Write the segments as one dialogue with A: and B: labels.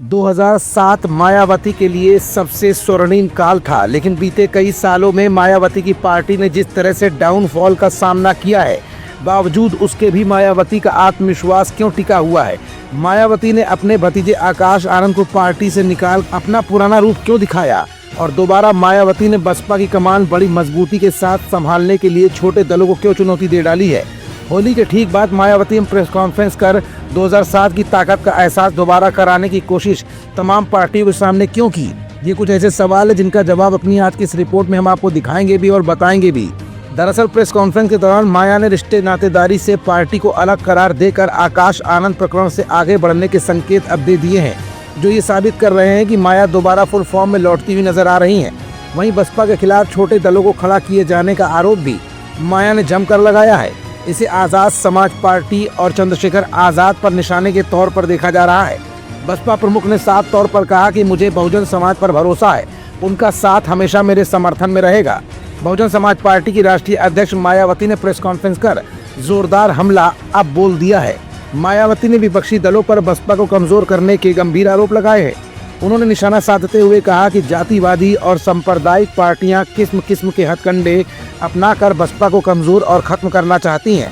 A: 2007 मायावती के लिए सबसे स्वर्णिम काल था, लेकिन बीते कई सालों में मायावती की पार्टी ने जिस तरह से डाउनफॉल का सामना किया है, बावजूद उसके भी मायावती का आत्मविश्वास क्यों टिका हुआ है? मायावती ने अपने भतीजे आकाश आनंद को पार्टी से निकाल अपना पुराना रूप क्यों दिखाया और दोबारा मायावती ने बसपा की कमान बड़ी मजबूती के साथ संभालने के लिए छोटे दलों को क्यों चुनौती दे डाली है? होली के ठीक बाद मायावती ने प्रेस कॉन्फ्रेंस कर 2007 की ताकत का एहसास दोबारा कराने की कोशिश तमाम पार्टियों के सामने क्यों की? ये कुछ ऐसे सवाल है जिनका जवाब अपनी आज की इस रिपोर्ट में हम आपको दिखाएंगे भी और बताएंगे भी। दरअसल प्रेस कॉन्फ्रेंस के दौरान माया ने रिश्ते नातेदारी से पार्टी को अलग करार देकर आकाश आनंद प्रकरण से आगे बढ़ने के संकेत अब दे दिए हैं, जो ये साबित कर रहे हैं कि माया दोबारा फुल फॉर्म में लौटती हुई नजर आ रही हैं। वहीं बसपा के खिलाफ छोटे दलों को खड़ा किए जाने का आरोप भी माया ने जमकर लगाया है। इसे आजाद समाज पार्टी और चंद्रशेखर आजाद पर निशाने के तौर पर देखा जा रहा है। बसपा प्रमुख ने साफ तौर पर कहा कि मुझे बहुजन समाज पर भरोसा है, उनका साथ हमेशा मेरे समर्थन में रहेगा। बहुजन समाज पार्टी की राष्ट्रीय अध्यक्ष मायावती ने प्रेस कॉन्फ्रेंस कर जोरदार हमला अब बोल दिया है। मायावती ने विपक्षी दलों पर बसपा को कमजोर करने के गंभीर आरोप लगाए हैं। उन्होंने निशाना साधते हुए कहा कि जातिवादी और सांप्रदायिक पार्टियां किस्म किस्म के हथकंडे अपनाकर बसपा को कमजोर और खत्म करना चाहती हैं।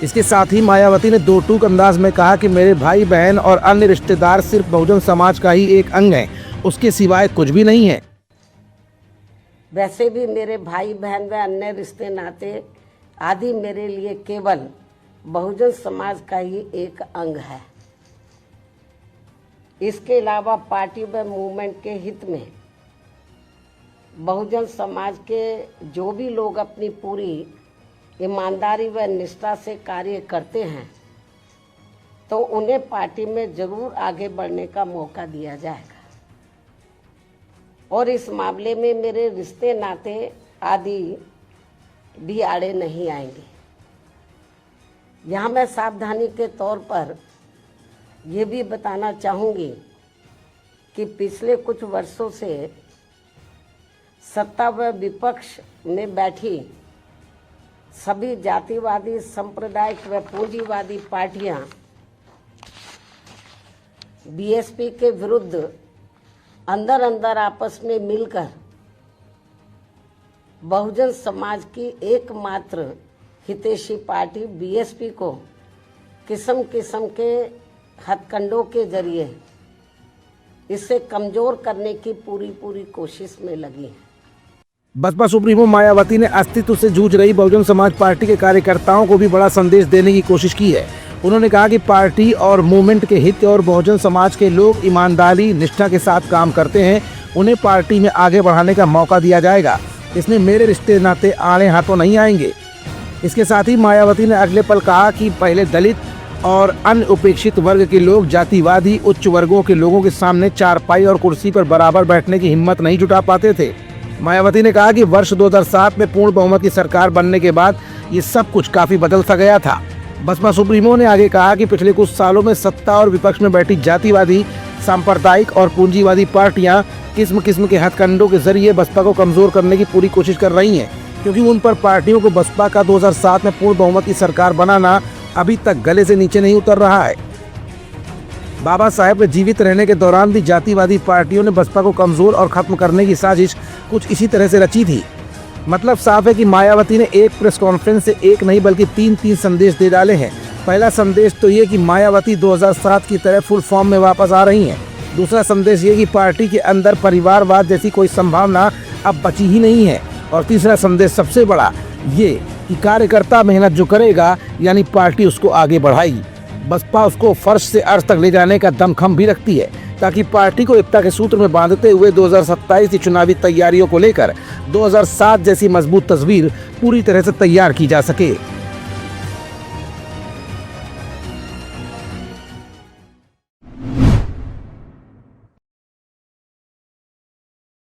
A: इसके साथ ही मायावती ने दो टूक अंदाज में कहा कि मेरे भाई बहन और अन्य रिश्तेदार सिर्फ बहुजन समाज का ही एक अंग है, उसके सिवाय कुछ भी नहीं है।
B: वैसे भी मेरे भाई बहन व अन्य रिश्ते नाते आदि मेरे लिए केवल बहुजन समाज का ही एक अंग है। इसके अलावा पार्टी व मूवमेंट के हित में बहुजन समाज के जो भी लोग अपनी पूरी ईमानदारी व निष्ठा से कार्य करते हैं, तो उन्हें पार्टी में जरूर आगे बढ़ने का मौका दिया जाएगा और इस मामले में मेरे रिश्ते नाते आदि भी आड़े नहीं आएंगे। यहाँ मैं सावधानी के तौर पर ये भी बताना चाहूँगी कि पिछले कुछ वर्षों से सत्ता व विपक्ष में बैठी सभी जातिवादी, सांप्रदायिक व पूंजीवादी पार्टियां बीएसपी के विरुद्ध अंदर अंदर आपस में मिलकर बहुजन समाज की एकमात्र हितैषी पार्टी बीएसपी को किस्म किस्म के हथकंडों के जरिए इसे कमजोर करने की पूरी कोशिश में लगी है।
A: बसपा सुप्रीमो मायावती ने अस्तित्व से जूझ रही बहुजन समाज पार्टी के कार्यकर्ताओं को भी बड़ा संदेश देने की कोशिश की है। उन्होंने कहा कि पार्टी और मूवमेंट के हित और बहुजन समाज के लोग ईमानदारी निष्ठा के साथ काम करते हैं, उन्हें पार्टी में आगे बढ़ाने का मौका दिया जाएगा। इसमें मेरे रिश्ते नाते आड़े हाथों नहीं आएंगे। इसके साथ ही मायावती ने अगले पल कहा कि पहले दलित और अन्य उपेक्षित वर्ग के लोग जातिवादी उच्च वर्गों के लोगों के सामने चारपाई और कुर्सी पर बराबर बैठने की हिम्मत नहीं जुटा पाते थे। मायावती ने कहा कि वर्ष 2007 में पूर्ण बहुमत की सरकार बनने के बाद ये सब कुछ काफी बदल सा गया था। बसपा सुप्रीमो ने आगे कहा कि पिछले कुछ सालों में सत्ता और विपक्ष में बैठी जातिवादी, सांप्रदायिक और पूंजीवादी पार्टियां किस्म किस्म के हथकंडों के जरिए बसपा को कमजोर करने की पूरी कोशिश कर रही हैं, क्योंकि उन पर पार्टियों को बसपा का 2007 में पूर्ण बहुमत की सरकार बनाना अभी तक गले से नीचे नहीं उतर रहा है। बाबा साहेब के जीवित रहने के दौरान भी जातिवादी पार्टियों ने बसपा को कमजोर और खत्म करने की साजिश कुछ इसी तरह से रची थी। मतलब साफ है कि मायावती ने एक प्रेस कॉन्फ्रेंस से एक नहीं बल्कि तीन संदेश दे डाले हैं। पहला संदेश तो ये कि मायावती 2007 की तरह फुल फॉर्म में वापस आ रही हैं। दूसरा संदेश ये कि पार्टी के अंदर परिवारवाद जैसी कोई संभावना अब बची ही नहीं है। और तीसरा संदेश सबसे बड़ा ये कि कार्यकर्ता मेहनत जो करेगा यानी पार्टी उसको आगे बढ़ाएगी। बसपा उसको फर्श से अर्श तक ले जाने का दमखम भी रखती है, ताकि पार्टी को एकता के सूत्र में बांधते हुए 2027 की चुनावी तैयारियों को लेकर 2007 जैसी मजबूत तस्वीर पूरी तरह से तैयार की जा सके।